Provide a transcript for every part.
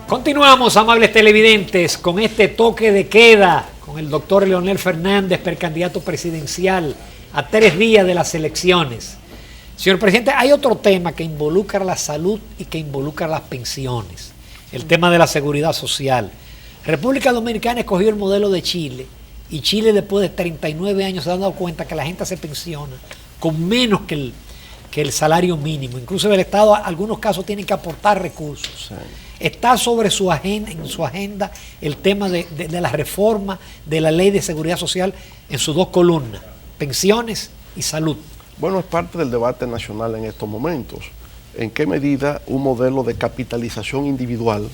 Continuamos, amables televidentes, con este toque de queda con el doctor Leonel Fernández, precandidato presidencial, a 3 días de las elecciones. Señor presidente, hay otro tema que involucra la salud y que involucra las pensiones, el tema de la seguridad social. República Dominicana escogió el modelo de Chile, y Chile después de 39 años se ha dado cuenta que la gente se pensiona con menos que el salario mínimo. Incluso el Estado, en algunos casos, tiene que aportar recursos. Sí. Está sobre su agenda, en su agenda, el tema de la reforma de la ley de seguridad social en sus 2 columnas, pensiones y salud. Bueno, es parte del debate nacional en estos momentos. ¿En qué medida un modelo de capitalización individual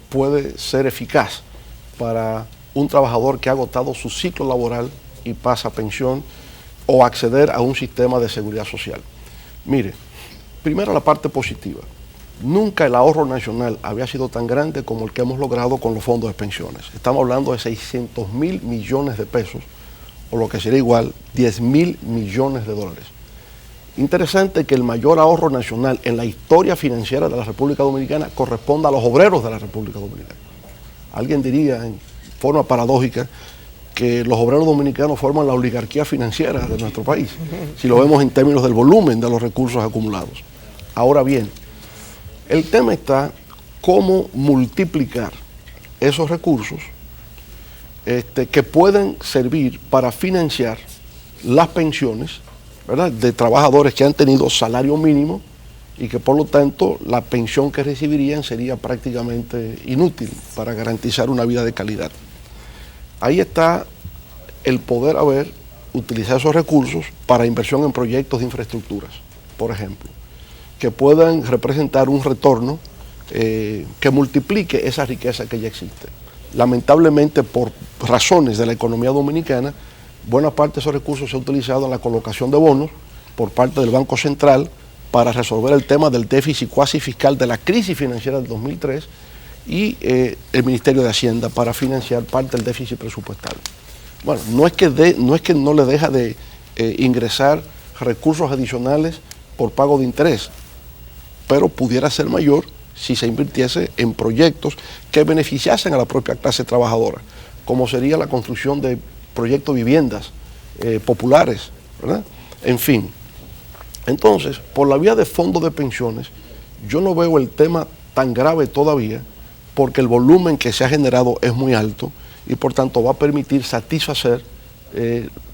puede ser eficaz para un trabajador que ha agotado su ciclo laboral y pasa a pensión, o acceder a un sistema de seguridad social? Mire, primero la parte positiva. Nunca el ahorro nacional había sido tan grande como el que hemos logrado con los fondos de pensiones. Estamos hablando de 600.000 millones de pesos, o lo que sería igual, 10.000 millones de dólares. Interesante que el mayor ahorro nacional en la historia financiera de la República Dominicana corresponda a los obreros de la República Dominicana. Alguien diría en forma paradójica que los obreros dominicanos forman la oligarquía financiera de nuestro país, si lo vemos en términos del volumen de los recursos acumulados. Ahora bien, el tema está cómo multiplicar esos recursos que pueden servir para financiar las pensiones, ¿verdad?, de trabajadores que han tenido salario mínimo y que por lo tanto la pensión que recibirían sería prácticamente inútil para garantizar una vida de calidad. Ahí está el poder utilizar esos recursos para inversión en proyectos de infraestructuras, por ejemplo, que puedan representar un retorno que multiplique esa riqueza que ya existe. Lamentablemente, por razones de la economía dominicana, buena parte de esos recursos se ha utilizado en la colocación de bonos por parte del Banco Central para resolver el tema del déficit cuasi fiscal de la crisis financiera del 2003 y el Ministerio de Hacienda para financiar parte del déficit presupuestal. Bueno, no es que no le deja de ingresar recursos adicionales por pago de interés, pero pudiera ser mayor si se invirtiese en proyectos que beneficiasen a la propia clase trabajadora, como sería la construcción de proyectos de viviendas populares, ¿verdad? En fin. Entonces, por la vía de fondos de pensiones, yo no veo el tema tan grave todavía, porque el volumen que se ha generado es muy alto y por tanto va a permitir satisfacer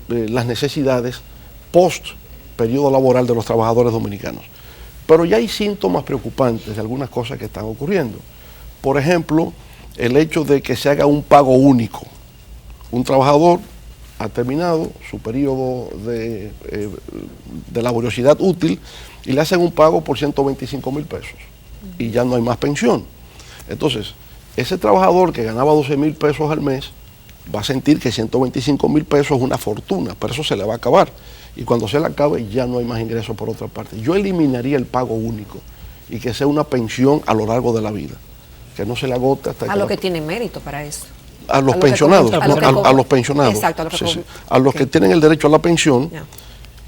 las necesidades post periodo laboral de los trabajadores dominicanos. Pero ya hay síntomas preocupantes de algunas cosas que están ocurriendo. Por ejemplo, el hecho de que se haga un pago único. Un trabajador ha terminado su periodo de laboriosidad útil y le hacen un pago por 125.000 pesos y ya no hay más pensión. Entonces, ese trabajador que ganaba 12.000 pesos al mes va a sentir que 125.000 pesos es una fortuna, pero eso se le va a acabar. Y cuando se le acabe ya no hay más ingresos por otra parte. Yo eliminaría el pago único y que sea una pensión a lo largo de la vida, que no se le agote hasta a lo que tiene mérito para eso. A los pensionados, a los pensionados. Exacto, a los que, sí. A los que tienen el derecho a la pensión, yeah,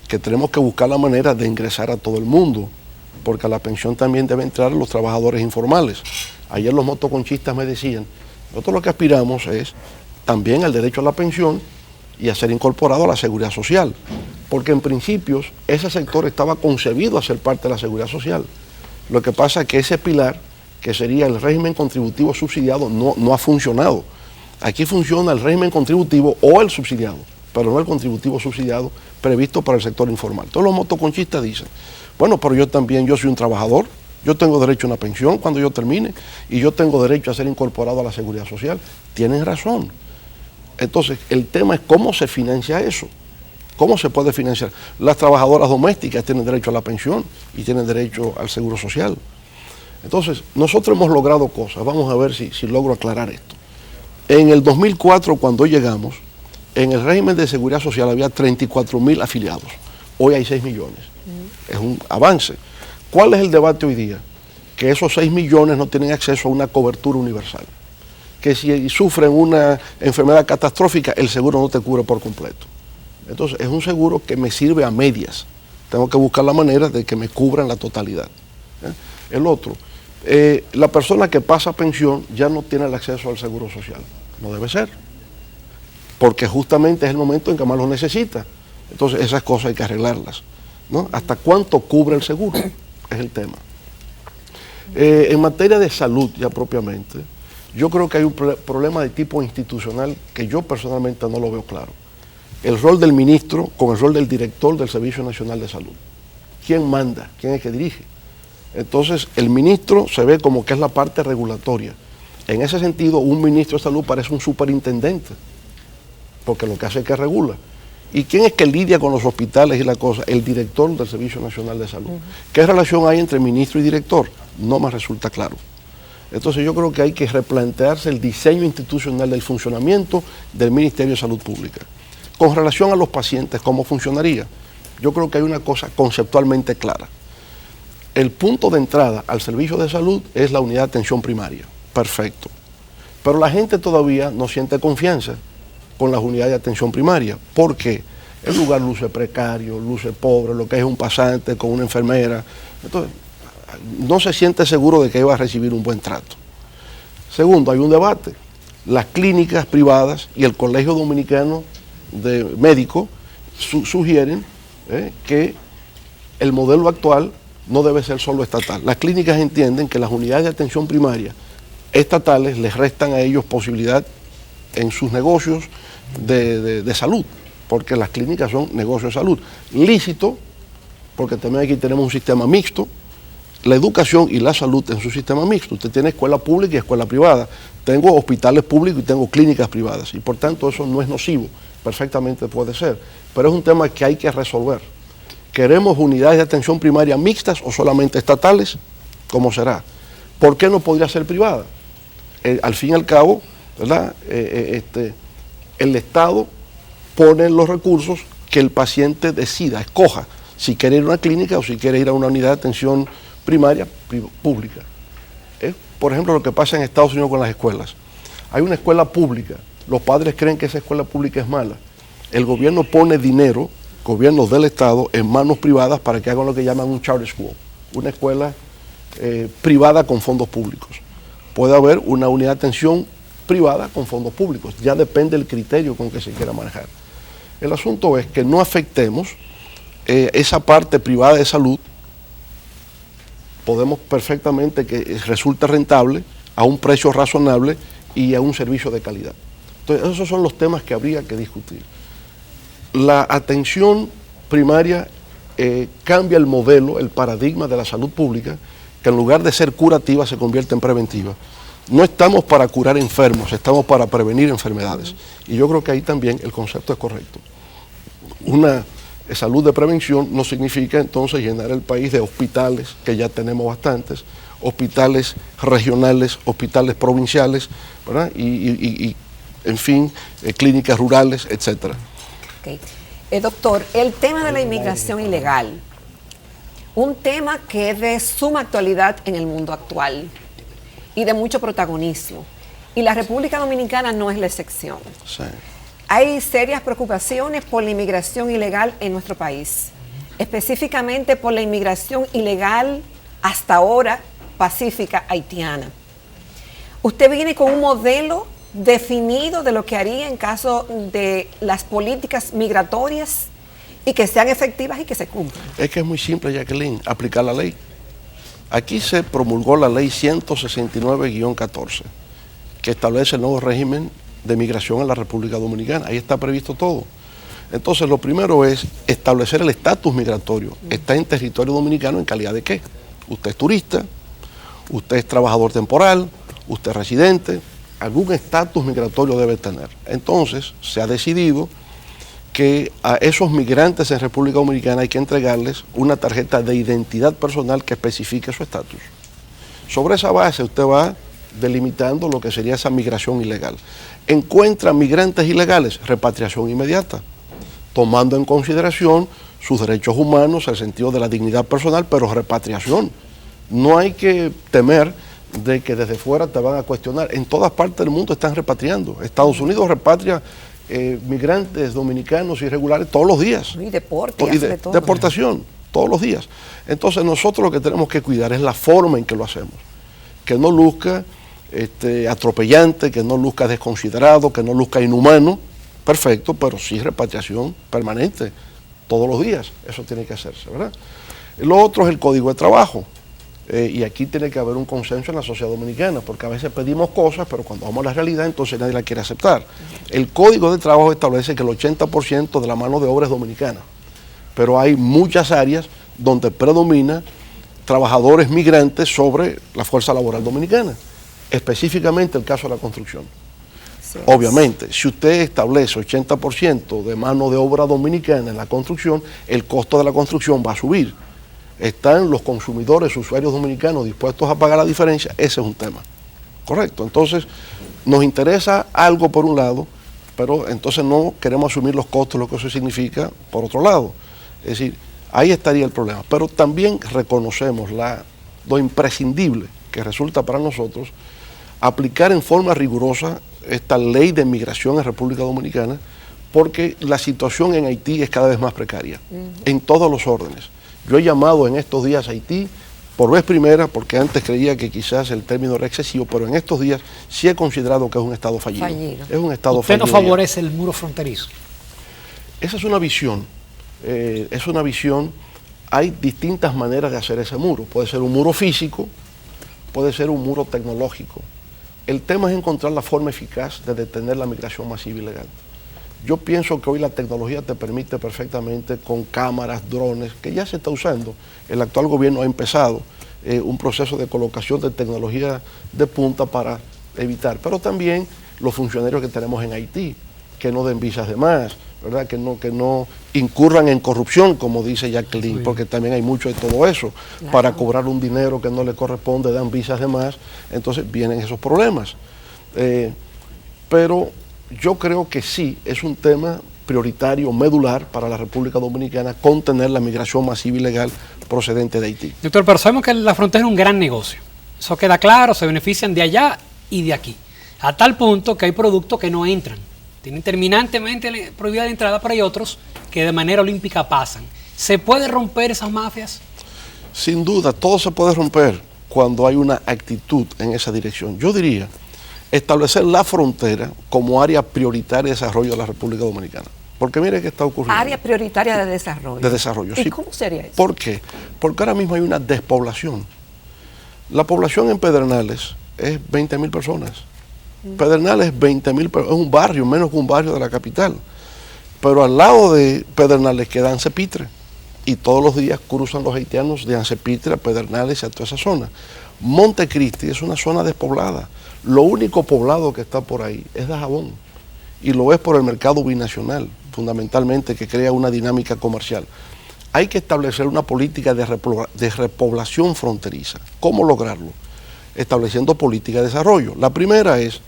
que tenemos que buscar la manera de ingresar a todo el mundo, porque a la pensión también deben entrar los trabajadores informales. Ayer los motoconchistas me decían, nosotros lo que aspiramos es también al derecho a la pensión y a ser incorporado a la seguridad social, porque en principios ese sector estaba concebido a ser parte de la seguridad social. Lo que pasa es que ese pilar, que sería el régimen contributivo subsidiado, no ha funcionado. Aquí funciona el régimen contributivo o el subsidiado, pero no el contributivo subsidiado previsto para el sector informal. Todos los motoconchistas dicen, bueno, pero yo soy un trabajador, yo tengo derecho a una pensión cuando yo termine y yo tengo derecho a ser incorporado a la seguridad social. Tienen razón. Entonces, el tema es cómo se financia eso. ¿Cómo se puede financiar? Las trabajadoras domésticas tienen derecho a la pensión y tienen derecho al seguro social. Entonces, nosotros hemos logrado cosas. Vamos a ver si logro aclarar esto. En el 2004, cuando llegamos, en el régimen de seguridad social había 34.000 afiliados. Hoy hay 6 millones. Es un avance. ¿Cuál es el debate hoy día? Que esos 6 millones no tienen acceso a una cobertura universal. Que si sufren una enfermedad catastrófica, el seguro no te cubre por completo. Entonces, es un seguro que me sirve a medias. Tengo que buscar la manera de que me cubran la totalidad. El otro, la persona que pasa a pensión ya no tiene el acceso al seguro social. No debe ser, porque justamente es el momento en que más lo necesita. Entonces esas cosas hay que arreglarlas, ¿no? ¿Hasta cuánto cubre el seguro? Es el tema. En materia de salud ya propiamente, yo creo que hay un problema de tipo institucional que yo personalmente no lo veo claro. El rol del ministro con el rol del director del Servicio Nacional de Salud. ¿Quién manda? ¿Quién es que dirige? Entonces, el ministro se ve como que es la parte regulatoria. En ese sentido, un ministro de salud parece un superintendente, porque lo que hace es que regula. ¿Y quién es que lidia con los hospitales y la cosa? El director del Servicio Nacional de Salud. ¿Qué relación hay entre ministro y director? No me resulta claro. Entonces yo creo que hay que replantearse el diseño institucional del funcionamiento del Ministerio de Salud Pública. Con relación a los pacientes, ¿cómo funcionaría? Yo creo que hay una cosa conceptualmente clara. El punto de entrada al servicio de salud es la unidad de atención primaria. Perfecto. Pero la gente todavía no siente confianza con las unidades de atención primaria. ¿Por qué? El lugar luce precario, luce pobre, lo que es un pasante con una enfermera. Entonces, no se siente seguro de que va a recibir un buen trato. Segundo, hay un debate. Las clínicas privadas y el Colegio Dominicano de Médicos sugieren que el modelo actual no debe ser solo estatal. Las clínicas entienden que las unidades de atención primaria estatales les restan a ellos posibilidad en sus negocios de salud, porque las clínicas son negocios de salud. Lícito, porque también aquí tenemos un sistema mixto, la educación y la salud en su sistema mixto. Usted tiene escuela pública y escuela privada. Tengo hospitales públicos y tengo clínicas privadas, y por tanto eso no es nocivo, perfectamente puede ser, pero es un tema que hay que resolver. ¿Queremos unidades de atención primaria mixtas o solamente estatales? ¿Cómo será? ¿Por qué no podría ser privada? Al fin y al cabo, ¿verdad? El Estado pone los recursos que el paciente decida, escoja si quiere ir a una clínica o si quiere ir a una unidad de atención primaria pública. Por ejemplo, lo que pasa en Estados Unidos con las escuelas. Hay una escuela pública, los padres creen que esa escuela pública es mala. El gobierno pone dinero, gobiernos del Estado, en manos privadas para que hagan lo que llaman un charter school, una escuela privada con fondos públicos. Puede haber una unidad de atención privada con fondos públicos, ya depende del criterio con que se quiera manejar. El asunto es que no afectemos esa parte privada de salud. Podemos perfectamente que resulte rentable a un precio razonable y a un servicio de calidad. Entonces, esos son los temas que habría que discutir. La atención primaria cambia el modelo, el paradigma de la salud pública, que en lugar de ser curativa se convierte en preventiva. No estamos para curar enfermos, estamos para prevenir enfermedades. Y yo creo que ahí también el concepto es correcto. Una salud de prevención no significa entonces llenar el país de hospitales, que ya tenemos bastantes, hospitales regionales, hospitales provinciales, ¿verdad? Y en fin, clínicas rurales, etcétera. Okay. Doctor, el tema de la inmigración ilegal, un tema que es de suma actualidad en el mundo actual y de mucho protagonismo. Y la República Dominicana no es la excepción. Sí. Hay serias preocupaciones por la inmigración ilegal en nuestro país, específicamente por la inmigración ilegal hasta ahora pacífica haitiana. Usted viene con un modelo definido de lo que haría en caso de las políticas migratorias y que sean efectivas y que se cumplan. Es que es muy simple, Jacqueline, aplicar la ley. Aquí se promulgó la ley 169-14, que establece el nuevo régimen de migración en la República Dominicana. Ahí está previsto todo. Entonces, lo primero es establecer el estatus migratorio. Está en territorio dominicano, ¿en calidad de qué? Usted es turista, usted es trabajador temporal, usted es residente, algún estatus migratorio debe tener. Entonces, se ha decidido que a esos migrantes en República Dominicana hay que entregarles una tarjeta de identidad personal que especifique su estatus. Sobre esa base usted va delimitando lo que sería esa migración ilegal. Encuentra migrantes ilegales, repatriación inmediata, tomando en consideración sus derechos humanos, el sentido de la dignidad personal, pero repatriación. No hay que temer de que desde fuera te van a cuestionar. En todas partes del mundo están repatriando. Estados Unidos repatria migrantes dominicanos irregulares todos los días. Y deporte, todo. Deportación, todos los días. Entonces nosotros lo que tenemos que cuidar es la forma en que lo hacemos. que no luzca atropellante, que no luzca desconsiderado, que no luzca inhumano, perfecto, pero sí repatriación permanente, todos los días, eso tiene que hacerse, ¿verdad? Lo otro es el código de trabajo, y aquí tiene que haber un consenso en la sociedad dominicana, porque a veces pedimos cosas, pero cuando vamos a la realidad, entonces nadie la quiere aceptar. El código de trabajo establece que el 80% de la mano de obra es dominicana, pero hay muchas áreas donde predomina trabajadores migrantes sobre la fuerza laboral dominicana, específicamente el caso de la construcción. Sí, obviamente, si usted establece 80% de mano de obra dominicana en la construcción, el costo de la construcción va a subir. Están los consumidores, usuarios dominicanos dispuestos a pagar la diferencia, ese es un tema. Correcto, entonces nos interesa algo por un lado, pero entonces no queremos asumir los costos, lo que eso significa por otro lado. Es decir, ahí estaría el problema, pero también reconocemos lo imprescindible que resulta para nosotros aplicar en forma rigurosa esta ley de migración en República Dominicana, porque la situación en Haití es cada vez más precaria, en todos los órdenes. Yo he llamado en estos días a Haití por vez primera, porque antes creía que quizás el término era excesivo, pero en estos días sí he considerado que es un Estado fallido. Es un Estado fallido. ¿Usted no favorece ya el muro fronterizo? Esa es una visión. Hay distintas maneras de hacer ese muro. Puede ser un muro físico, puede ser un muro tecnológico. El tema es encontrar la forma eficaz de detener la migración masiva ilegal. Yo pienso que hoy la tecnología te permite perfectamente con cámaras, drones, que ya se está usando. El actual gobierno ha empezado un proceso de colocación de tecnología de punta para evitar, pero también los funcionarios que tenemos en Haití, que no den visas de más, ¿verdad? Que no incurran en corrupción, como dice Jacqueline, porque también hay mucho de todo eso. Claro. Para cobrar un dinero que no le corresponde, dan visas de más, entonces vienen esos problemas. Pero yo creo que sí, es un tema prioritario, medular para la República Dominicana, contener la migración masiva ilegal procedente de Haití. Doctor, pero sabemos que la frontera es un gran negocio. Eso queda claro, se benefician de allá y de aquí. A tal punto que hay productos que no entran. Tienen terminantemente prohibida la entrada, pero hay otros que de manera olímpica pasan. ¿Se puede romper esas mafias? Sin duda, todo se puede romper cuando hay una actitud en esa dirección. Yo diría, establecer la frontera como área prioritaria de desarrollo de la República Dominicana. Porque mire qué está ocurriendo. Área prioritaria de desarrollo. De desarrollo, ¿Y sí. cómo sería eso? ¿Por qué? Porque ahora mismo hay una despoblación. La población en Pedernales es 20.000 personas. Pedernales 20.000, es un barrio, menos que un barrio de la capital. Pero al lado de Pedernales queda Ancepitre. Y todos los días cruzan los haitianos de Ancepitre a Pedernales y a toda esa zona. Montecristi es una zona despoblada. Lo único poblado que está por ahí es Dajabón. Y lo es por el mercado binacional, fundamentalmente, que crea una dinámica comercial. Hay que establecer una política de repoblación fronteriza. ¿Cómo lograrlo? Estableciendo política de desarrollo. La primera es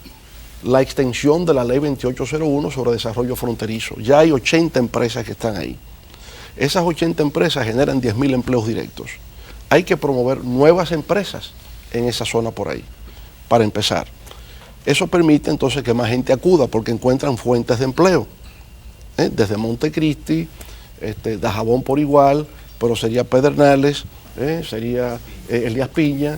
la extensión de la ley 2801 sobre desarrollo fronterizo. Ya hay 80 empresas que están ahí. Esas 80 empresas generan 10.000 empleos directos. Hay que promover nuevas empresas en esa zona por ahí, para empezar. Eso permite entonces que más gente acuda porque encuentran fuentes de empleo. Desde Montecristi, Dajabón por igual, pero sería Pedernales, sería Elías Piña,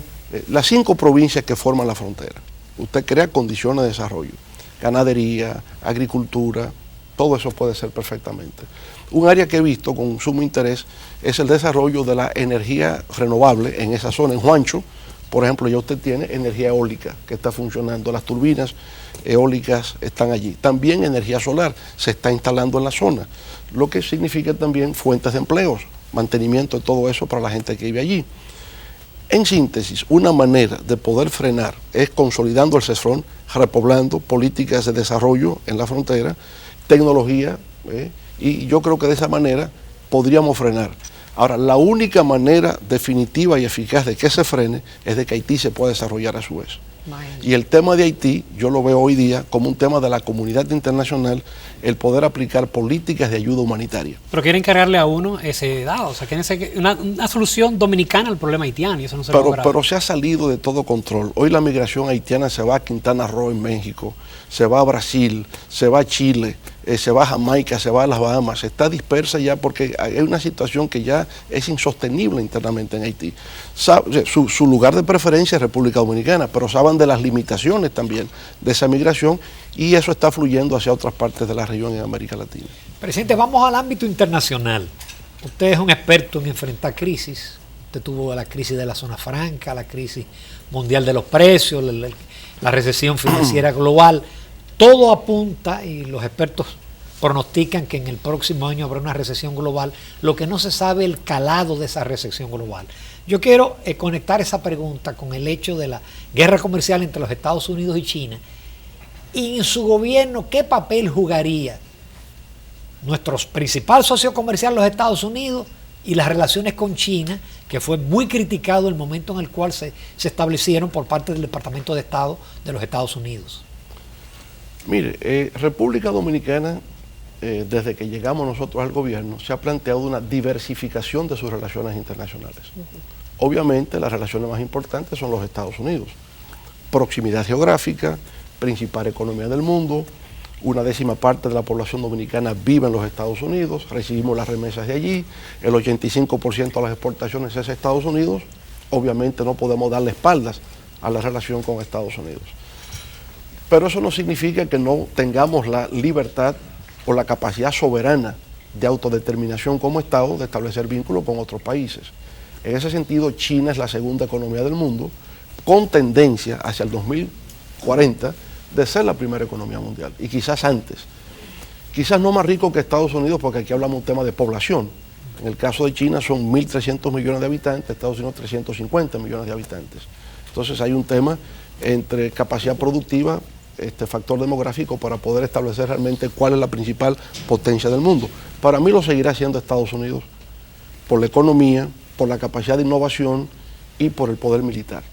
las 5 provincias que forman la frontera. Usted crea condiciones de desarrollo, ganadería, agricultura, todo eso puede ser perfectamente. Un área que he visto con sumo interés es el desarrollo de la energía renovable en esa zona. En Juancho, por ejemplo, ya usted tiene energía eólica que está funcionando, las turbinas eólicas están allí. También energía solar se está instalando en la zona, lo que significa también fuentes de empleos, mantenimiento de todo eso para la gente que vive allí. En síntesis, una manera de poder frenar es consolidando el CESFRON, repoblando políticas de desarrollo en la frontera, tecnología, y yo creo que de esa manera podríamos frenar. Ahora, la única manera definitiva y eficaz de que se frene es de que Haití se pueda desarrollar a su vez. Y el tema de Haití, yo lo veo hoy día como un tema de la comunidad internacional, el poder aplicar políticas de ayuda humanitaria. Pero quieren cargarle a uno ese dado, o sea, quieren una solución dominicana al problema haitiano, y eso no se logra. Pero se ha salido de todo control. Hoy la migración haitiana se va a Quintana Roo en México, se va a Brasil, se va a Chile, se va a Jamaica, se va a las Bahamas, está dispersa ya porque hay una situación que ya es insostenible internamente en Haití. Su lugar de preferencia es República Dominicana, pero saben de las limitaciones también de esa migración y eso está fluyendo hacia otras partes de la región en América Latina. Presidente, vamos al ámbito internacional. Usted es un experto en enfrentar crisis. Usted tuvo la crisis de la zona franca, la crisis mundial de los precios, la recesión financiera global. Todo apunta, y los expertos pronostican que en el próximo año habrá una recesión global, lo que no se sabe el calado de esa recesión global. Yo quiero conectar esa pregunta con el hecho de la guerra comercial entre los Estados Unidos y China. Y en su gobierno, ¿qué papel jugaría nuestro principal socio comercial, los Estados Unidos, y las relaciones con China, que fue muy criticado el momento en el cual se establecieron por parte del Departamento de Estado de los Estados Unidos? Mire, República Dominicana, desde que llegamos nosotros al gobierno, se ha planteado una diversificación de sus relaciones internacionales. Obviamente, las relaciones más importantes son los Estados Unidos. Proximidad geográfica, principal economía del mundo, 1/10 parte de la población dominicana vive en los Estados Unidos, recibimos las remesas de allí, el 85% de las exportaciones es Estados Unidos, obviamente no podemos darle espaldas a la relación con Estados Unidos. Pero eso no significa que no tengamos la libertad o la capacidad soberana de autodeterminación como Estado de establecer vínculos con otros países. En ese sentido, China es la segunda economía del mundo, con tendencia hacia el 2040 de ser la primera economía mundial, y quizás antes. Quizás no más rico que Estados Unidos, porque aquí hablamos de un tema de población. En el caso de China son 1.300 millones de habitantes, Estados Unidos 350 millones de habitantes. Entonces hay un tema entre capacidad productiva, factor demográfico, para poder establecer realmente cuál es la principal potencia del mundo. Para mí lo seguirá siendo Estados Unidos, por la economía, por la capacidad de innovación y por el poder militar.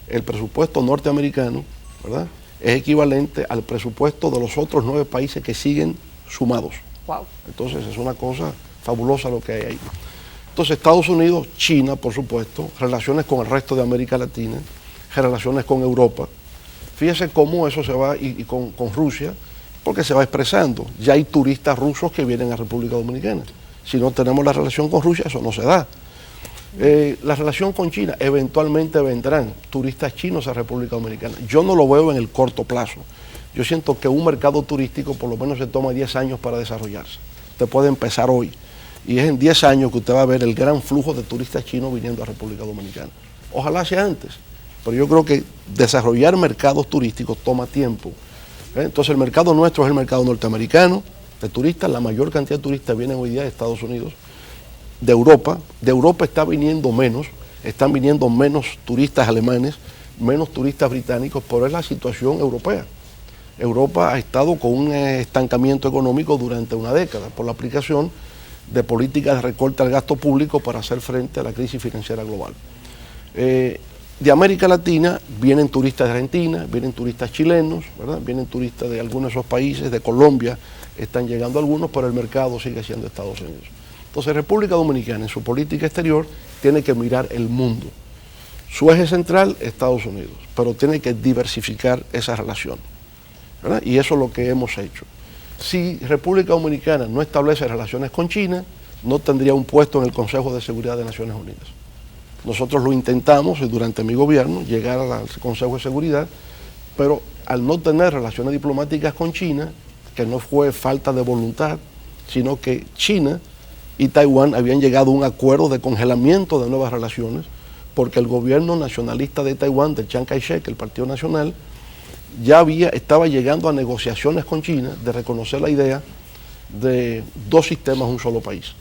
El presupuesto norteamericano, ¿verdad?, es equivalente al presupuesto de los otros 9 países que siguen sumados. Wow. Entonces es una cosa fabulosa lo que hay ahí. Entonces Estados Unidos, China, por supuesto, relaciones con el resto de América Latina, relaciones con Europa. Fíjese cómo eso se va, y con Rusia, porque se va expresando. Ya hay turistas rusos que vienen a República Dominicana. Si no tenemos la relación con Rusia, eso no se da. La relación con China, eventualmente vendrán turistas chinos a República Dominicana. Yo no lo veo en el corto plazo. Yo siento que un mercado turístico por lo menos se toma 10 años para desarrollarse. Usted puede empezar hoy y es en 10 años que usted va a ver el gran flujo de turistas chinos viniendo a República Dominicana. Ojalá sea antes, pero yo creo que desarrollar mercados turísticos toma tiempo. Entonces el mercado nuestro es el mercado norteamericano de turistas. La mayor cantidad de turistas vienen hoy día de Estados Unidos. De Europa está viniendo menos, están viniendo menos turistas alemanes, menos turistas británicos, pero es la situación europea. Europa ha estado con un estancamiento económico durante una década por la aplicación de políticas de recorte al gasto público para hacer frente a la crisis financiera global. De América Latina vienen turistas de Argentina, vienen turistas chilenos, ¿verdad?, vienen turistas de algunos de esos países, de Colombia están llegando algunos, pero el mercado sigue siendo Estados Unidos. Entonces República Dominicana en su política exterior tiene que mirar el mundo. Su eje central, Estados Unidos, pero tiene que diversificar esa relación, ¿verdad? Y eso es lo que hemos hecho. Si República Dominicana no establece relaciones con China, no tendría un puesto en el Consejo de Seguridad de Naciones Unidas. Nosotros lo intentamos durante mi gobierno, llegar al Consejo de Seguridad, pero al no tener relaciones diplomáticas con China, que no fue falta de voluntad, sino que China y Taiwán habían llegado a un acuerdo de congelamiento de nuevas relaciones, porque el gobierno nacionalista de Taiwán, de Chiang Kai-shek, el Partido Nacional, estaba llegando a negociaciones con China de reconocer la idea de 2 sistemas, un solo país.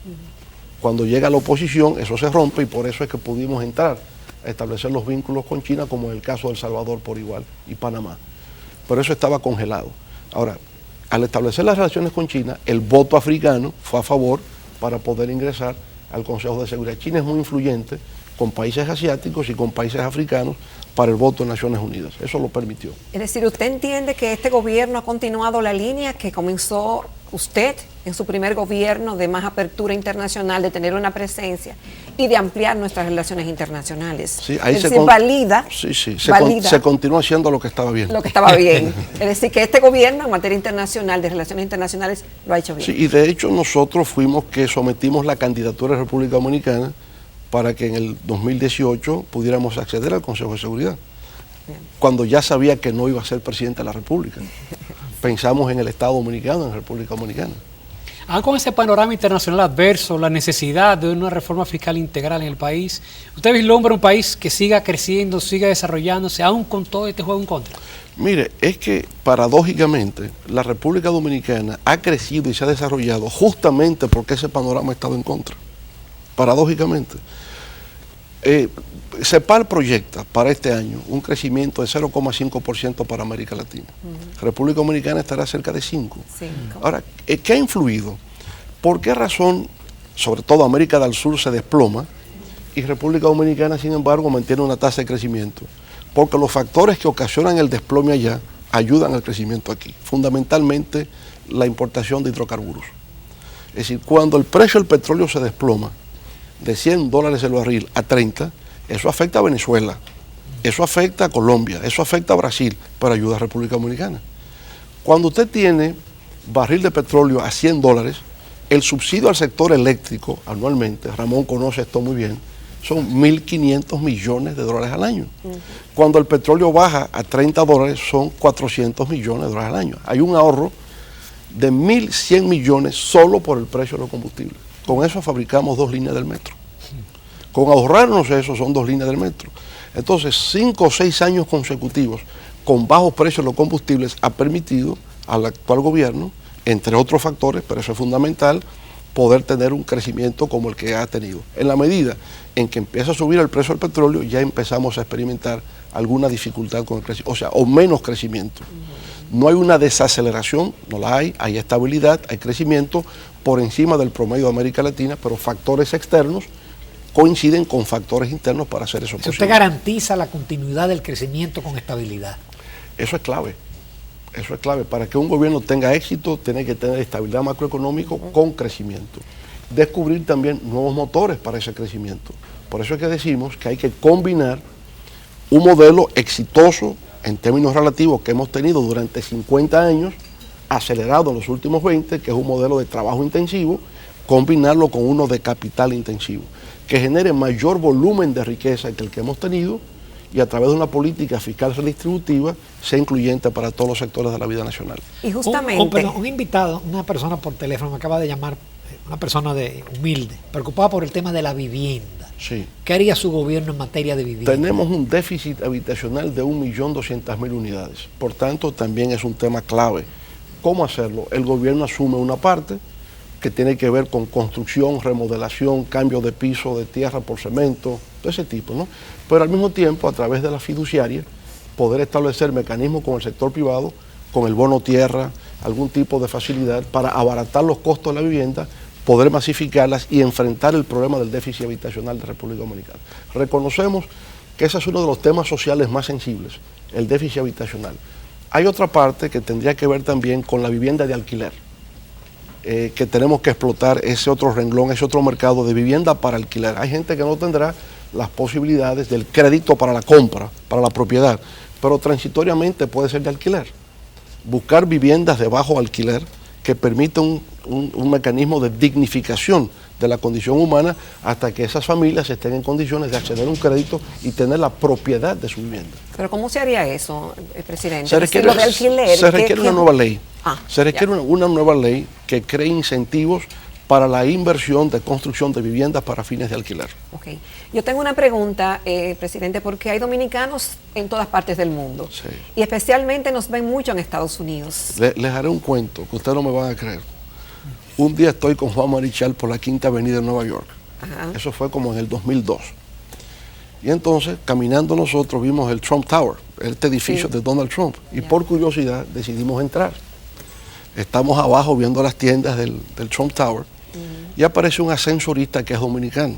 Cuando llega la oposición, eso se rompe y por eso es que pudimos entrar a establecer los vínculos con China, como en el caso de El Salvador por igual y Panamá. Pero eso estaba congelado. Ahora, al establecer las relaciones con China, el voto africano fue a favor para poder ingresar al Consejo de Seguridad. China es muy influyente con países asiáticos y con países africanos para el voto en Naciones Unidas. Eso lo permitió. Es decir, ¿usted entiende que este gobierno ha continuado la línea que comenzó usted en su primer gobierno de más apertura internacional, de tener una presencia y de ampliar nuestras relaciones internacionales. Sí, ahí es decir, valida, se continúa haciendo lo que estaba bien. Lo que estaba bien. Es decir, que este gobierno en materia internacional, de relaciones internacionales, lo ha hecho bien. Sí, y de hecho nosotros fuimos que sometimos la candidatura de República Dominicana para que en el 2018 pudiéramos acceder al Consejo de Seguridad. Bien. Cuando ya sabía que no iba a ser presidente de la República. Pensamos en el Estado Dominicano, en la República Dominicana. Con ese panorama internacional adverso, la necesidad de una reforma fiscal integral en el país, ¿usted vislumbra un país que siga creciendo, siga desarrollándose, aún con todo este juego en contra? Mire, es que paradójicamente la República Dominicana ha crecido y se ha desarrollado justamente porque ese panorama ha estado en contra. Paradójicamente. CEPAL proyecta para este año un crecimiento de 0,5% para América Latina. República Dominicana estará cerca de 5%. Ahora, ¿qué ha influido? ¿Por qué razón, sobre todo América del Sur, se desploma y República Dominicana, sin embargo, mantiene una tasa de crecimiento? Porque los factores que ocasionan el desplome allá ayudan al crecimiento aquí. Fundamentalmente, la importación de hidrocarburos. Es decir, cuando el precio del petróleo se desploma de $100 el barril a 30, eso afecta a Venezuela, eso afecta a Colombia, eso afecta a Brasil, pero ayuda a República Dominicana. Cuando usted tiene barril de petróleo a $100, el subsidio al sector eléctrico anualmente, Ramón conoce esto muy bien, son $1.500 millones al año. Cuando el petróleo baja a $30, son $400 millones al año. Hay un ahorro de 1.100 millones solo por el precio de los combustibles. Con eso fabricamos 2 líneas del metro. Con ahorrarnos eso son 2 líneas del metro. Entonces, 5 o 6 años consecutivos con bajos precios de los combustibles ha permitido al actual gobierno, entre otros factores, pero eso es fundamental, poder tener un crecimiento como el que ha tenido. En la medida en que empieza a subir el precio del petróleo, ya empezamos a experimentar alguna dificultad con el crecimiento, o sea, o menos crecimiento. No hay una desaceleración, no la hay estabilidad, hay crecimiento por encima del promedio de América Latina, pero factores externos coinciden con factores internos para hacer eso posible. ¿Usted garantiza la continuidad del crecimiento con estabilidad? Eso es clave. Eso es clave. Para que un gobierno tenga éxito, tiene que tener estabilidad macroeconómica con crecimiento. Descubrir también nuevos motores para ese crecimiento. Por eso es que decimos que hay que combinar un modelo exitoso en términos relativos que hemos tenido durante 50 años, acelerado en los últimos 20, que es un modelo de trabajo intensivo, combinarlo con uno de capital intensivo, que genere mayor volumen de riqueza que el que hemos tenido y a través de una política fiscal redistributiva sea incluyente para todos los sectores de la vida nacional. Y justamente... un invitado, una persona por teléfono, me acaba de llamar, una persona humilde, preocupada por el tema de la vivienda. Sí. ¿Qué haría su gobierno en materia de vivienda? Tenemos un déficit habitacional de 1.200.000 unidades. Por tanto, también es un tema clave. ¿Cómo hacerlo? El gobierno asume una parte que tiene que ver con construcción, remodelación, cambio de piso, de tierra por cemento, todo ese tipo, ¿no? Pero al mismo tiempo, a través de la fiduciaria, poder establecer mecanismos con el sector privado, con el bono tierra, algún tipo de facilidad para abaratar los costos de la vivienda, poder masificarlas y enfrentar el problema del déficit habitacional de República Dominicana. Reconocemos que ese es uno de los temas sociales más sensibles, el déficit habitacional. Hay otra parte que tendría que ver también con la vivienda de alquiler, que tenemos que explotar ese otro renglón, ese otro mercado de vivienda para alquiler. Hay gente que no tendrá las posibilidades del crédito para la compra, para la propiedad, pero transitoriamente puede ser de alquiler. Buscar viviendas de bajo alquiler que permitan un mecanismo de dignificación de la condición humana hasta que esas familias estén en condiciones de acceder a un crédito y tener la propiedad de su vivienda. ¿Pero cómo se haría eso, presidente? Se requiere, lo de alquiler, se requiere una nueva ley. Se requiere ya. una nueva ley que cree incentivos para la inversión de construcción de viviendas para fines de alquiler. Ok. Yo tengo una pregunta, presidente, porque hay dominicanos en todas partes del mundo. Sí. Y especialmente nos ven mucho en Estados Unidos. Les haré un cuento que ustedes no me van a creer. Un día estoy con Juan Marichal por la Quinta Avenida de Nueva York. Ajá. Eso fue como en el 2002. Y entonces, caminando nosotros, vimos el Trump Tower, este edificio de Donald Trump. Y por curiosidad decidimos entrar. Estamos abajo viendo las tiendas del Trump Tower. Y aparece un ascensorista que es dominicano.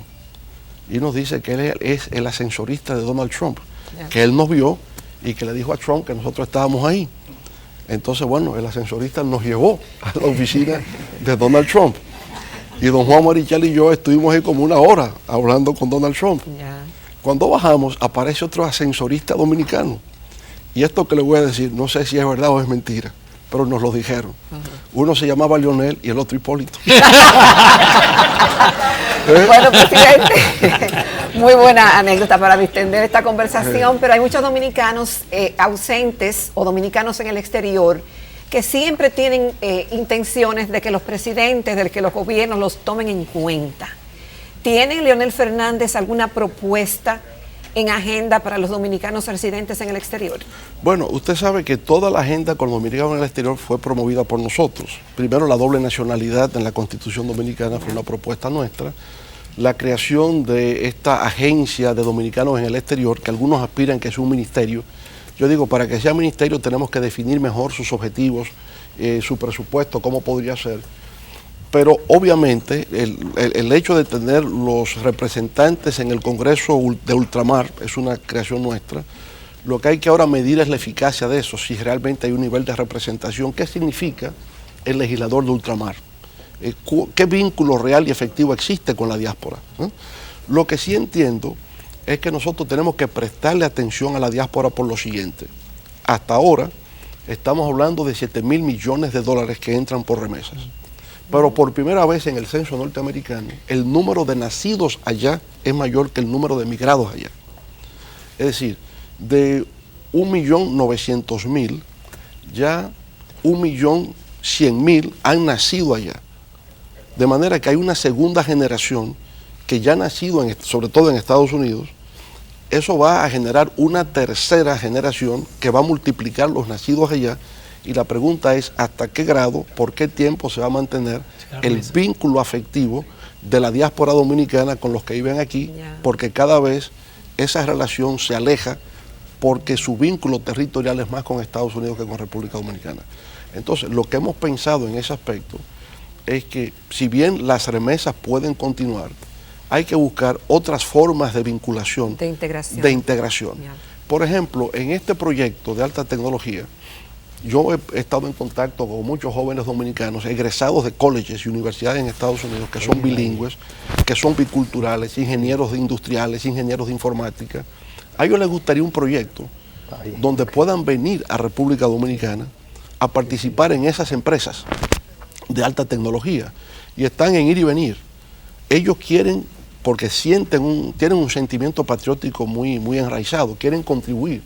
Y nos dice que él es el ascensorista de Donald Trump. Que él nos vio y que le dijo a Trump que nosotros estábamos ahí. Entonces, bueno, el ascensorista nos llevó a la oficina de Donald Trump. Y don Juan Marichal y yo estuvimos ahí como una hora hablando con Donald Trump. Ya. Cuando bajamos, aparece otro ascensorista dominicano. Y esto que le voy a decir, no sé si es verdad o es mentira, pero nos lo dijeron. Uno se llamaba Leonel y el otro Hipólito. Bueno, presidente, muy buena anécdota para distender esta conversación, pero hay muchos dominicanos ausentes o dominicanos en el exterior que siempre tienen intenciones de que los presidentes, de que los gobiernos los tomen en cuenta. ¿Tiene Leonel Fernández alguna propuesta en agenda para los dominicanos residentes en el exterior? Bueno, usted sabe que toda la agenda con los dominicanos en el exterior fue promovida por nosotros. Primero, la doble nacionalidad en la Constitución Dominicana fue una propuesta nuestra. La creación de esta agencia de dominicanos en el exterior, que algunos aspiran que sea un ministerio. Yo digo, para que sea ministerio tenemos que definir mejor sus objetivos, su presupuesto, cómo podría ser. Pero obviamente el hecho de tener los representantes en el Congreso de Ultramar es una creación nuestra. Lo que hay que ahora medir es la eficacia de eso, si realmente hay un nivel de representación. ¿Qué significa el legislador de Ultramar? ¿Qué vínculo real y efectivo existe con la diáspora? Lo que sí entiendo es que nosotros tenemos que prestarle atención a la diáspora por lo siguiente. Hasta ahora estamos hablando de 7.000 millones de dólares que entran por remesas. Pero por primera vez en el censo norteamericano, el número de nacidos allá es mayor que el número de emigrados allá. Es decir, de 1.900.000, ya 1.100.000 han nacido allá. De manera que hay una segunda generación que ya ha nacido, sobre todo en Estados Unidos. Eso va a generar una tercera generación que va a multiplicar los nacidos allá. Y la pregunta es, ¿hasta qué grado, por qué tiempo se va a mantener el vínculo afectivo de la diáspora dominicana con los que viven aquí? Porque cada vez esa relación se aleja porque su vínculo territorial es más con Estados Unidos que con República Dominicana. Entonces, lo que hemos pensado en ese aspecto es que si bien las remesas pueden continuar, hay que buscar otras formas de vinculación, de integración. Por ejemplo, en este proyecto de alta tecnología, yo he estado en contacto con muchos jóvenes dominicanos egresados de colleges y universidades en Estados Unidos que son bilingües, que son biculturales, ingenieros industriales, ingenieros de informática. A ellos les gustaría un proyecto donde puedan venir a República Dominicana a participar en esas empresas de alta tecnología y están en ir y venir. Ellos quieren, porque tienen un sentimiento patriótico muy enraizado, quieren contribuir.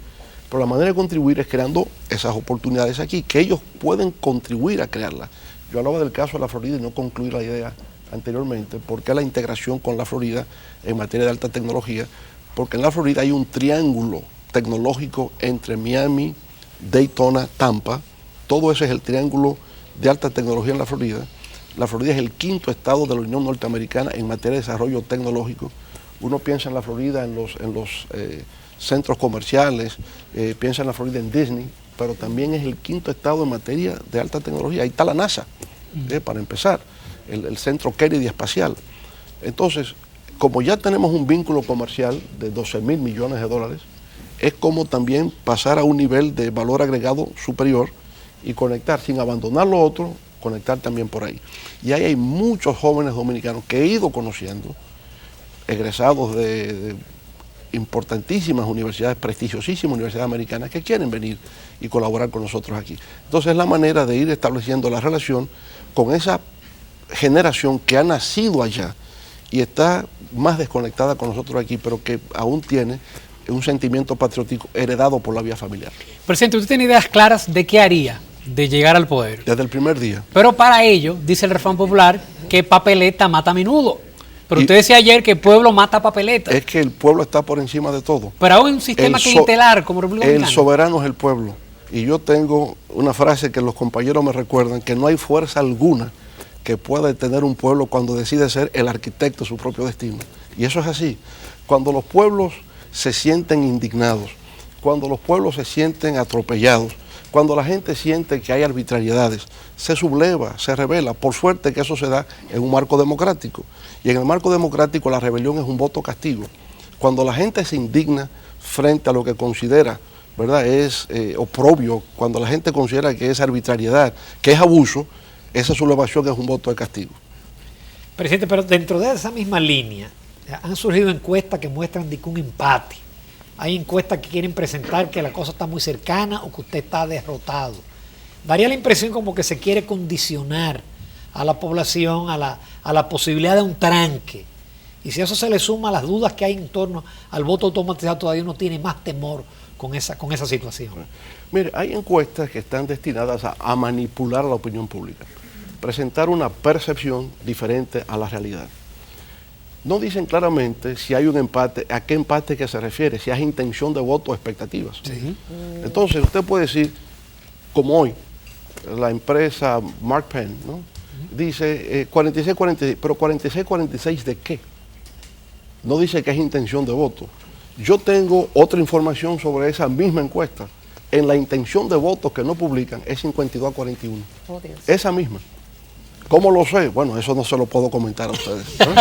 Pero la manera de contribuir es creando esas oportunidades aquí, que ellos pueden contribuir a crearlas. Yo hablaba del caso de la Florida y no concluí la idea anteriormente, porque la integración con la Florida en materia de alta tecnología, porque en la Florida hay un triángulo tecnológico entre Miami, Daytona, Tampa. Todo ese es el triángulo de alta tecnología en la Florida. La Florida es el quinto estado de la Unión Norteamericana en materia de desarrollo tecnológico. Uno piensa en la Florida en los centros comerciales, piensa en la Florida en Disney, pero también es el quinto estado en materia de alta tecnología. Ahí está la NASA, para empezar, el centro Kennedy espacial. Entonces, como ya tenemos un vínculo comercial de 12.000 millones de dólares, es como también pasar a un nivel de valor agregado superior y conectar, sin abandonar lo otro, conectar también por ahí. Y ahí hay muchos jóvenes dominicanos que he ido conociendo, egresados de importantísimas universidades, prestigiosísimas universidades americanas, que quieren venir y colaborar con nosotros aquí. Entonces es la manera de ir estableciendo la relación con esa generación que ha nacido allá y está más desconectada con nosotros aquí, pero que aún tiene un sentimiento patriótico heredado por la vía familiar. Presidente, ¿usted tiene ideas claras de qué haría de llegar al poder? Desde el primer día. Pero para ello, dice el refrán popular, que papeleta mata a menudo. Pero usted decía ayer que el pueblo mata papeleta. Es que el pueblo está por encima de todo. Pero aún un sistema clientelar como República Dominicana. El soberano es el pueblo. Y yo tengo una frase que los compañeros me recuerdan, que no hay fuerza alguna que pueda detener un pueblo cuando decide ser el arquitecto de su propio destino. Y eso es así. Cuando los pueblos se sienten indignados, cuando los pueblos se sienten atropellados, cuando la gente siente que hay arbitrariedades, se subleva, se rebela. Por suerte que eso se da en un marco democrático. Y en el marco democrático la rebelión es un voto castigo. Cuando la gente se indigna frente a lo que considera, ¿verdad?, es oprobio, cuando la gente considera que es arbitrariedad, que es abuso, esa sublevación es un voto de castigo. Presidente, pero dentro de esa misma línea han surgido encuestas que muestran de que un empate. Hay encuestas que quieren presentar que la cosa está muy cercana o que usted está derrotado. Daría la impresión como que se quiere condicionar a la población a la posibilidad de un tranque. Y si a eso se le suma las dudas que hay en torno al voto automatizado, todavía uno tiene más temor con esa situación. Mire, hay encuestas que están destinadas a manipular la opinión pública, presentar una percepción diferente a la realidad. No dicen claramente si hay un empate, a qué empate que se refiere, si hay intención de voto o expectativas. Sí. Entonces, usted puede decir, como hoy, la empresa Mark Penn, ¿no? Dice 46-46, pero 46-46 ¿de qué? No dice que es intención de voto. Yo tengo otra información sobre esa misma encuesta. En la intención de voto que no publican es 52-41. Oh, Dios. Esa misma. ¿Cómo lo sé? Bueno, eso no se lo puedo comentar a ustedes, ¿no?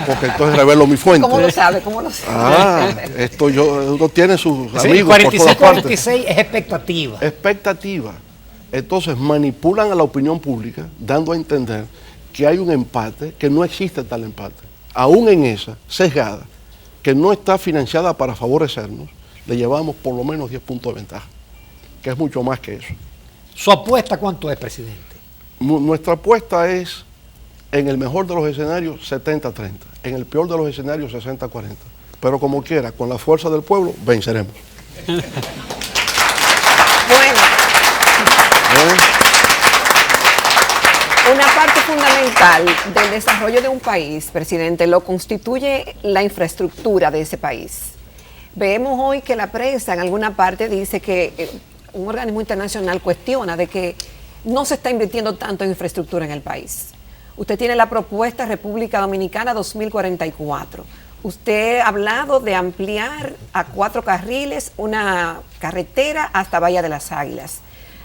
Porque entonces revelo mi fuente. ¿Cómo lo sabe? ¿Cómo lo sabe? Uno tiene sus Sí, amigos por todas partes. 46-46 es expectativa. Expectativa. Entonces manipulan a la opinión pública, dando a entender que hay un empate, que no existe tal empate. Aún en esa, sesgada, que no está financiada para favorecernos, le llevamos por lo menos 10 puntos de ventaja, que es mucho más que eso. ¿Su apuesta cuánto es, presidente? Nuestra apuesta es, en el mejor de los escenarios, 70-30, en el peor de los escenarios, 60-40. Pero como quiera, con la fuerza del pueblo, venceremos. Bueno. Una parte fundamental del desarrollo de un país, presidente, lo constituye la infraestructura de ese país. Vemos hoy que la prensa en alguna parte dice que un organismo internacional cuestiona de que no se está invirtiendo tanto en infraestructura en el país. Usted tiene la propuesta República Dominicana 2044. Usted ha hablado de ampliar a 4 carriles una carretera hasta Bahía de las Águilas.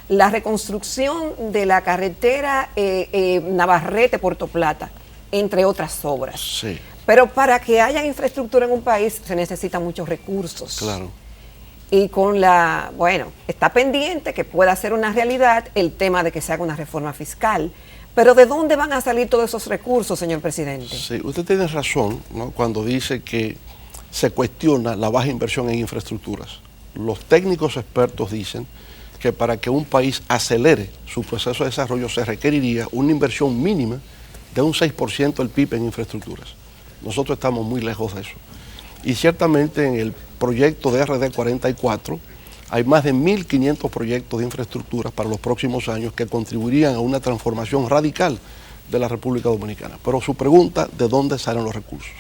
La reconstrucción de la carretera Navarrete-Puerto Plata, entre otras obras. Sí. Pero para que haya infraestructura en un país se necesitan muchos recursos. Claro. Y está pendiente que pueda ser una realidad el tema de que se haga una reforma fiscal. Pero ¿de dónde van a salir todos esos recursos, señor presidente? Sí, usted tiene razón, ¿no?, cuando dice que se cuestiona la baja inversión en infraestructuras. Los técnicos expertos dicen que para que un país acelere su proceso de desarrollo se requeriría una inversión mínima de un 6% del PIB en infraestructuras. Nosotros estamos muy lejos de eso. Y ciertamente en el proyecto de RD 44 hay más de 1.500 proyectos de infraestructuras para los próximos años que contribuirían a una transformación radical de la República Dominicana. Pero su pregunta, ¿de dónde salen los recursos?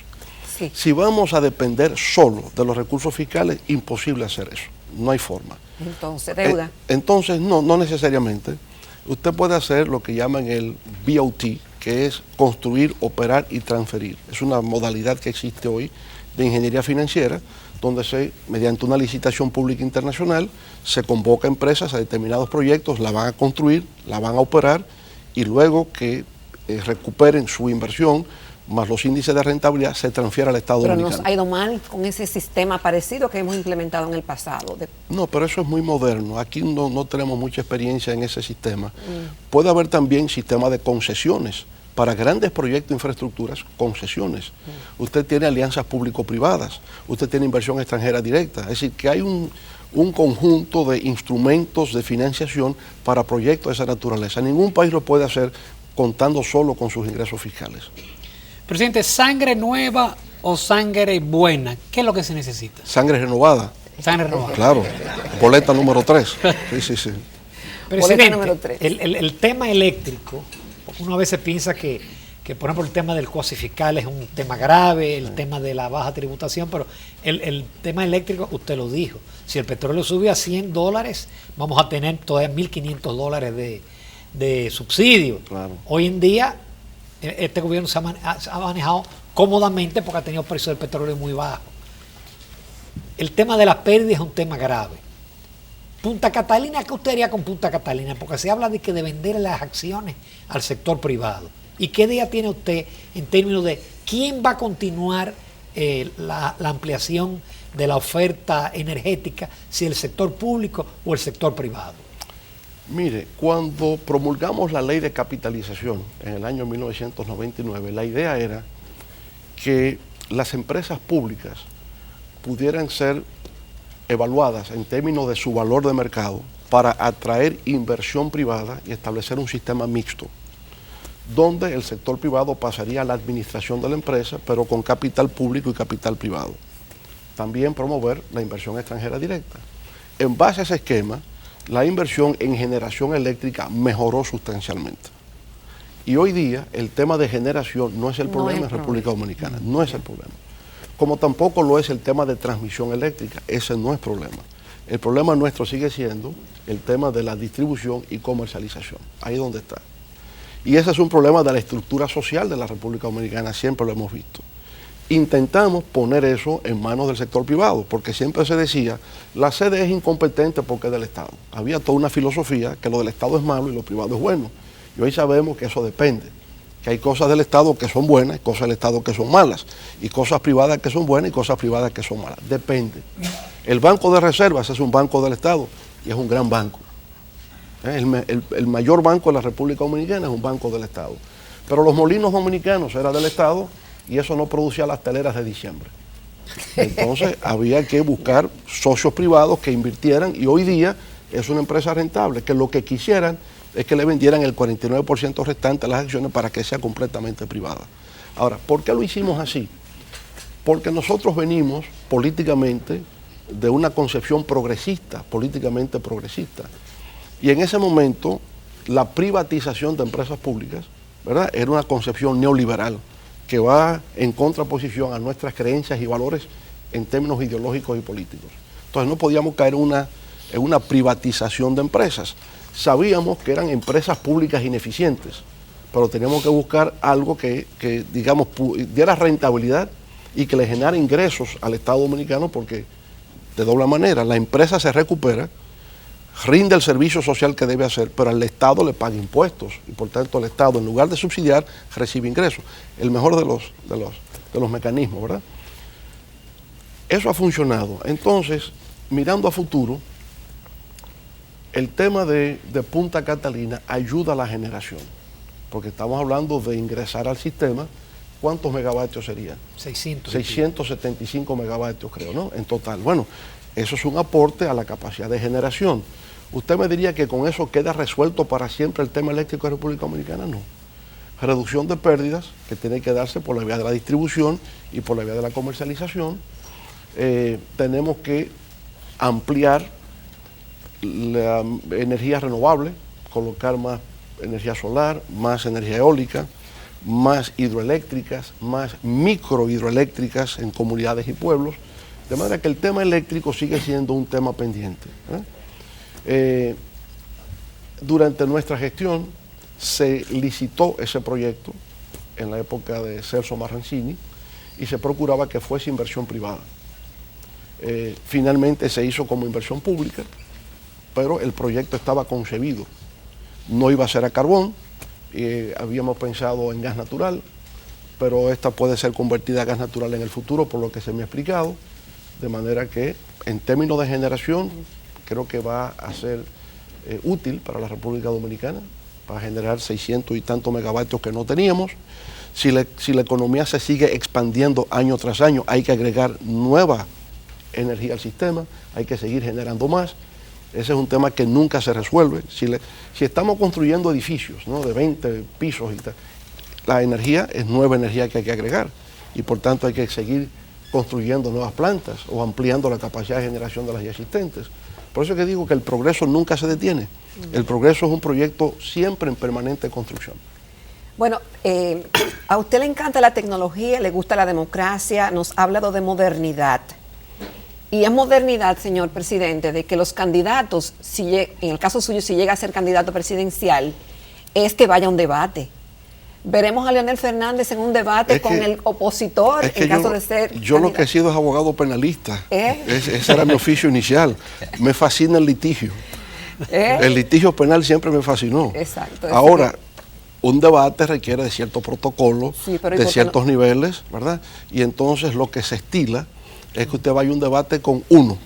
Sí. Si vamos a depender solo de los recursos fiscales, imposible hacer eso. No hay forma. Entonces, deuda. Entonces, no necesariamente. Usted puede hacer lo que llaman el BOT, que es construir, operar y transferir. Es una modalidad que existe hoy de ingeniería financiera, donde mediante una licitación pública internacional, se convoca a empresas a determinados proyectos, la van a construir, la van a operar y luego que recuperen su inversión, más los índices de rentabilidad, se transfiere al Estado Dominicano. Pero nos ha ido mal con ese sistema parecido que hemos implementado en el pasado. No, pero eso es muy moderno. Aquí no tenemos mucha experiencia en ese sistema. Puede haber también sistemas de concesiones para grandes proyectos de infraestructuras, concesiones. Usted tiene alianzas público-privadas, usted tiene inversión extranjera directa. Es decir, que hay un conjunto de instrumentos de financiación para proyectos de esa naturaleza. Ningún país lo puede hacer contando solo con sus ingresos fiscales. Presidente, ¿sangre nueva o sangre buena? ¿Qué es lo que se necesita? Sangre renovada. Sangre renovada. Claro. Boleta número 3. Sí. Presidente, número 3. El tema eléctrico, uno a veces piensa que, por ejemplo, el tema del coasi fiscal es un tema grave, el tema de la baja tributación, pero el tema eléctrico, usted lo dijo, si el petróleo sube a $100, vamos a tener todavía $1.500 de subsidio. Claro. Hoy en día, este gobierno se ha manejado cómodamente porque ha tenido el precio del petróleo muy bajo. El tema de las pérdidas es un tema grave. Punta Catalina, ¿qué usted haría con Punta Catalina? Porque se habla de que de vender las acciones al sector privado. ¿Y qué idea tiene usted en términos de quién va a continuar la ampliación de la oferta energética, si el sector público o el sector privado? Mire, cuando promulgamos la ley de capitalización en el año 1999, la idea era que las empresas públicas pudieran ser evaluadas en términos de su valor de mercado para atraer inversión privada y establecer un sistema mixto, donde el sector privado pasaría a la administración de la empresa, pero con capital público y capital privado. También promover la inversión extranjera directa. En base a ese esquema, la inversión en generación eléctrica mejoró sustancialmente. Y hoy día el tema de generación no es el problema en República Dominicana, no es el problema. Como tampoco lo es el tema de transmisión eléctrica, ese no es problema. El problema nuestro sigue siendo el tema de la distribución y comercialización, ahí es donde está. Y ese es un problema de la estructura social de la República Dominicana, siempre lo hemos visto. Intentamos poner eso en manos del sector privado, porque siempre se decía, la sede es incompetente porque es del Estado. Había toda una filosofía que lo del Estado es malo y lo privado es bueno. Y hoy sabemos que eso depende, que hay cosas del Estado que son buenas y cosas del Estado que son malas, y cosas privadas que son buenas y cosas privadas que son malas. Depende. El Banco de Reservas es un banco del Estado y es un gran banco. El mayor banco de la República Dominicana es un banco del Estado. Pero los molinos dominicanos eran del Estado y eso no producía las teleras de diciembre. Entonces había que buscar socios privados que invirtieran y hoy día es una empresa rentable, que lo que quisieran es que le vendieran el 49% restante de las acciones para que sea completamente privada. Ahora, ¿por qué lo hicimos así? Porque nosotros venimos políticamente de una concepción progresista, políticamente progresista. Y en ese momento la privatización de empresas públicas, ¿verdad?, era una concepción neoliberal que va en contraposición a nuestras creencias y valores en términos ideológicos y políticos. Entonces no podíamos caer en una privatización de empresas. Sabíamos que eran empresas públicas ineficientes, pero teníamos que buscar algo que digamos, diera rentabilidad y que le generara ingresos al Estado dominicano, porque de doble manera, la empresa se recupera, rinde el servicio social que debe hacer, pero al Estado le paga impuestos y por tanto el Estado, en lugar de subsidiar, recibe ingresos. El mejor de los mecanismos, ¿verdad? Eso ha funcionado. Entonces, mirando a futuro, el tema de Punta Catalina ayuda a la generación, porque estamos hablando de ingresar al sistema. ¿Cuántos megavatios serían? 675 megavatios, creo, ¿no? En total. Bueno, eso es un aporte a la capacidad de generación. ¿Usted me diría que con eso queda resuelto para siempre el tema eléctrico de la República Dominicana? No. Reducción de pérdidas, que tiene que darse por la vía de la distribución y por la vía de la comercialización. Tenemos que ampliar la energía renovable, colocar más energía solar, más energía eólica, más hidroeléctricas, más microhidroeléctricas en comunidades y pueblos, de manera que el tema eléctrico sigue siendo un tema pendiente. Durante nuestra gestión se licitó ese proyecto en la época de Celso Marrancini y se procuraba que fuese inversión privada. Finalmente se hizo como inversión pública, pero el proyecto estaba concebido. No iba a ser a carbón, habíamos pensado en gas natural, pero esta puede ser convertida a gas natural en el futuro, por lo que se me ha explicado, de manera que en términos de generación creo que va a ser útil para la República Dominicana, para generar 600 y tantos megavatios que no teníamos. Si la economía se sigue expandiendo año tras año, hay que agregar nueva energía al sistema, hay que seguir generando más. Ese es un tema que nunca se resuelve. Si estamos construyendo edificios, ¿no?, de 20 pisos y tal, la energía es nueva energía que hay que agregar y por tanto hay que seguir construyendo nuevas plantas o ampliando la capacidad de generación de las ya existentes. Por eso es que digo que el progreso nunca se detiene. El progreso es un proyecto siempre en permanente construcción. Bueno, a usted le encanta la tecnología, le gusta la democracia, nos ha hablado de modernidad. Y es modernidad, señor presidente, de que los candidatos, en el caso suyo, si llega a ser candidato presidencial, es que vaya a un debate. Veremos a Leonel Fernández en un debate con el opositor, en caso de ser Yo lo que he sido es abogado penalista. Ese era mi oficio inicial. Me fascina el litigio. El litigio penal siempre me fascinó. Exacto. Ahora, un debate requiere de cierto protocolo, de ciertos niveles, ¿verdad? Y entonces lo que se estila es que usted vaya a un debate con uno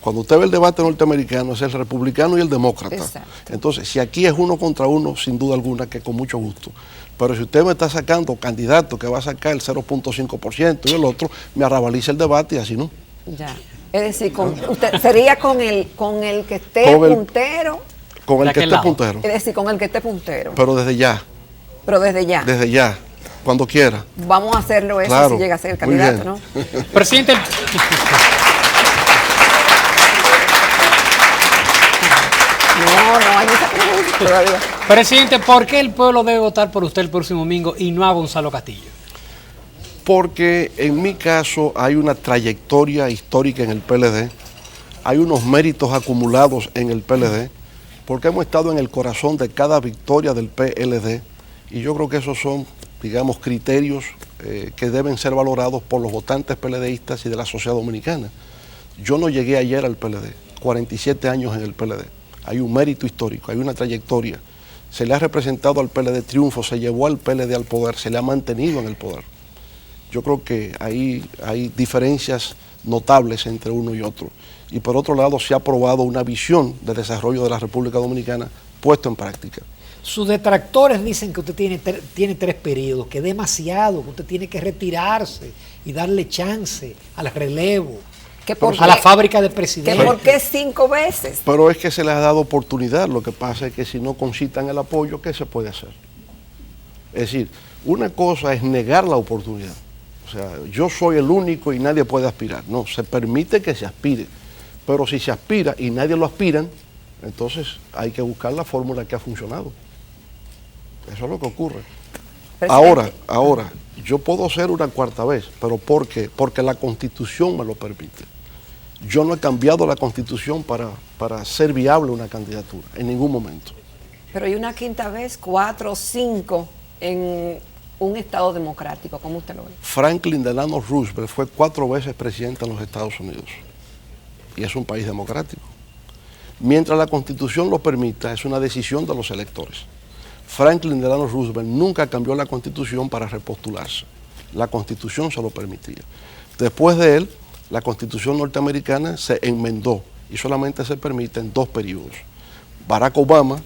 Cuando usted ve el debate norteamericano, es el republicano y el demócrata. Exacto. Entonces, si aquí es uno contra uno, sin duda alguna, que con mucho gusto. Pero si usted me está sacando candidato que va a sacar el 0.5% y el otro, me arrabaliza el debate y así no. Ya. Es decir, usted sería con el que esté puntero. Con el ¿De que aquel esté lado? puntero. Es decir, con el que esté puntero. Pero desde ya, Desde ya. cuando quiera. Vamos a hacerlo eso Claro, si llega a ser el muy candidato, bien. ¿no? Presidente, No hay mucha pregunta todavía. presidente, ¿por qué el pueblo debe votar por usted el próximo domingo y no a Gonzalo Castillo? Porque en mi caso hay una trayectoria histórica en el PLD, hay unos méritos acumulados en el PLD, porque hemos estado en el corazón de cada victoria del PLD y yo creo que esos son, digamos, criterios que deben ser valorados por los votantes PLDistas y de la sociedad dominicana. Yo no llegué ayer al PLD, 47 años en el PLD. Hay un mérito histórico, hay una trayectoria. Se le ha representado al PLD triunfo, se llevó al PLD al poder, se le ha mantenido en el poder. Yo creo que ahí hay diferencias notables entre uno y otro. Y por otro lado, se ha aprobado una visión de desarrollo de la República Dominicana puesto en práctica. Sus detractores dicen que usted tiene 3 periodos, que es demasiado, que usted tiene que retirarse y darle chance al relevo, a la fábrica de presidente. ¿Que por qué 5 veces? Pero es que se les ha dado oportunidad. Lo que pasa es que si no concitan el apoyo, ¿qué se puede hacer? Es decir, una cosa es negar la oportunidad. O sea, yo soy el único y nadie puede aspirar. No, se permite que se aspire. Pero si se aspira y nadie lo aspiran, entonces hay que buscar la fórmula que ha funcionado. Eso es lo que ocurre. Ahora, yo puedo ser una 4ª vez, pero ¿por qué? Porque la Constitución me lo permite. Yo no he cambiado la Constitución para ser viable una candidatura, en ningún momento. Pero hay una 5ª vez, 4 o 5 en un Estado democrático, ¿cómo usted lo ve? Franklin Delano Roosevelt fue 4 veces presidente en los Estados Unidos y es un país democrático. Mientras la Constitución lo permita, es una decisión de los electores. Franklin Delano Roosevelt nunca cambió la Constitución para repostularse. La Constitución se lo permitía. Después de él, la Constitución norteamericana se enmendó y solamente se permiten 2 periodos. Barack Obama,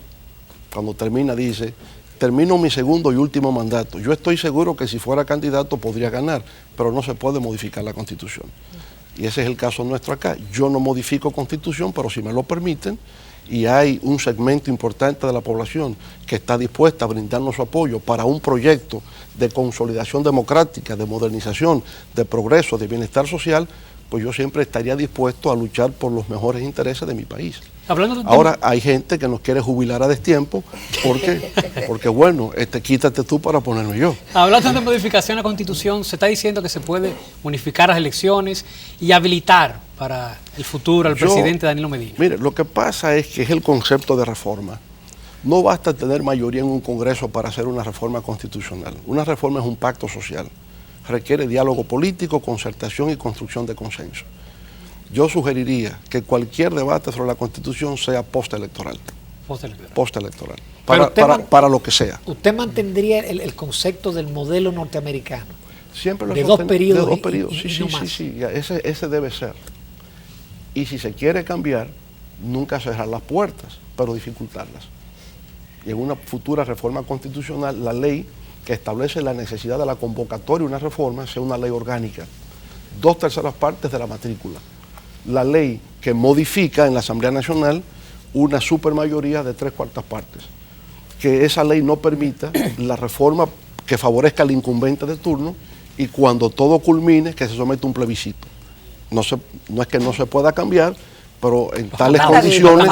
cuando termina, dice: termino mi segundo y último mandato. Yo estoy seguro que si fuera candidato podría ganar, pero no se puede modificar la Constitución. Y ese es el caso nuestro acá. Yo no modifico Constitución, pero si me lo permiten, y hay un segmento importante de la población que está dispuesta a brindarnos su apoyo para un proyecto de consolidación democrática, de modernización, de progreso, de bienestar social, pues yo siempre estaría dispuesto a luchar por los mejores intereses de mi país. Ahora hay gente que nos quiere jubilar a destiempo porque bueno, quítate tú para ponerme yo. Hablando de modificación a la Constitución, se está diciendo que se puede unificar las elecciones y habilitar para el futuro al presidente Danilo Medina. Mire, lo que pasa es que es el concepto de reforma. No basta tener mayoría en un Congreso para hacer una reforma constitucional. Una reforma es un pacto social. Requiere diálogo político, concertación y construcción de consenso. Yo sugeriría que cualquier debate sobre la Constitución sea postelectoral. Postelectoral. Para lo que sea. ¿Usted mantendría el concepto del modelo norteamericano? Siempre lo de 2 periodos. De 2 periodos, sí. Ese debe ser. Y si se quiere cambiar, nunca cerrar las puertas, pero dificultarlas. Y en una futura reforma constitucional, la ley que establece la necesidad de la convocatoria de una reforma sea una ley orgánica. 2/3 partes de la matrícula. La ley que modifica en la Asamblea Nacional una supermayoría de 3/4 partes. Que esa ley no permita la reforma que favorezca al incumbente de turno y cuando todo culmine que se someta a un plebiscito. No es que no se pueda cambiar, pero en tales condiciones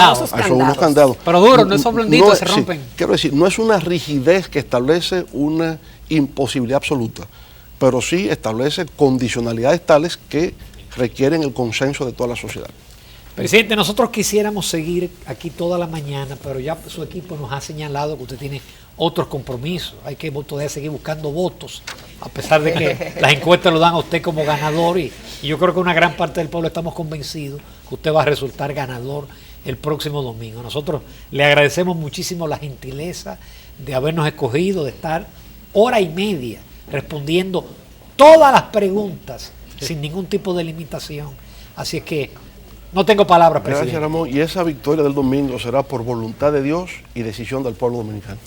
son unos candados. Pero duro, no son blonditos, se rompen. Sí, quiero decir, no es una rigidez que establece una imposibilidad absoluta, pero sí establece condicionalidades tales que requieren el consenso de toda la sociedad. Presidente, nosotros quisiéramos seguir aquí toda la mañana, pero ya su equipo nos ha señalado que usted tiene otros compromisos. Hay que todavía seguir buscando votos, a pesar de que las encuestas lo dan a usted como ganador y yo creo que una gran parte del pueblo estamos convencidos que usted va a resultar ganador el próximo domingo. Nosotros le agradecemos muchísimo la gentileza de habernos escogido, de estar 1h30 respondiendo todas las preguntas sin ningún tipo de limitación. Así es que No tengo palabras, Gracias, presidente. Ramón. Y esa victoria del domingo será por voluntad de Dios y decisión del pueblo dominicano.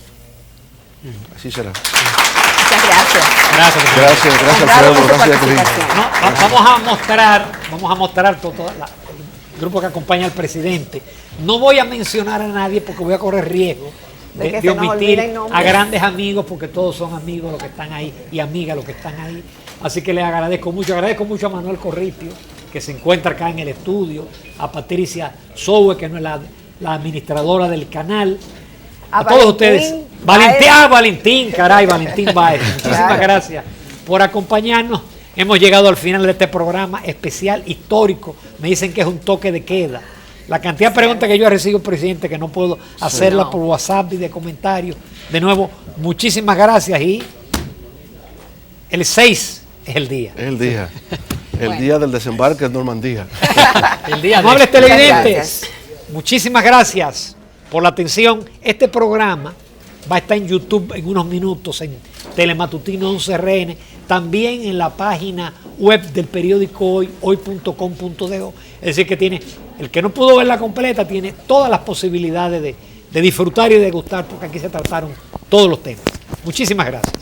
Así será. Muchas gracias. Gracias, presidente. Gracias, Honrado Alfredo. con su Gracias, Corín. participación. No, vamos a mostrar todo el grupo que acompaña al presidente. No voy a mencionar a nadie porque voy a correr riesgo De que de se nos omitir olviden nombres. a grandes amigos, porque todos son amigos los que están ahí y amigas los que están ahí. Así que les agradezco mucho. Agradezco mucho a Manuel Corripio, que se encuentra acá en el estudio, a Patricia Soue, que no es la administradora del canal, a todos ustedes. Valentín, caray, Valentín Baez. Muchísimas Claro. gracias por acompañarnos. Hemos llegado al final de este programa especial, histórico. Me dicen que es un toque de queda. La cantidad de preguntas que yo he recibido, presidente, que no puedo hacerla por WhatsApp y de comentarios. De nuevo, muchísimas gracias. Y el 6 es el día. Es el día. El Bueno. día del desembarque en Normandía. El día de Amables Muchas televidentes, gracias. muchísimas gracias por la atención. Este programa va a estar en YouTube en unos minutos, en Telematutino 11RN, también en la página web del periódico Hoy, hoy.com.do. Es decir, que tiene, el que no pudo verla completa, tiene todas las posibilidades de disfrutar y de gustar, porque aquí se trataron todos los temas. Muchísimas gracias.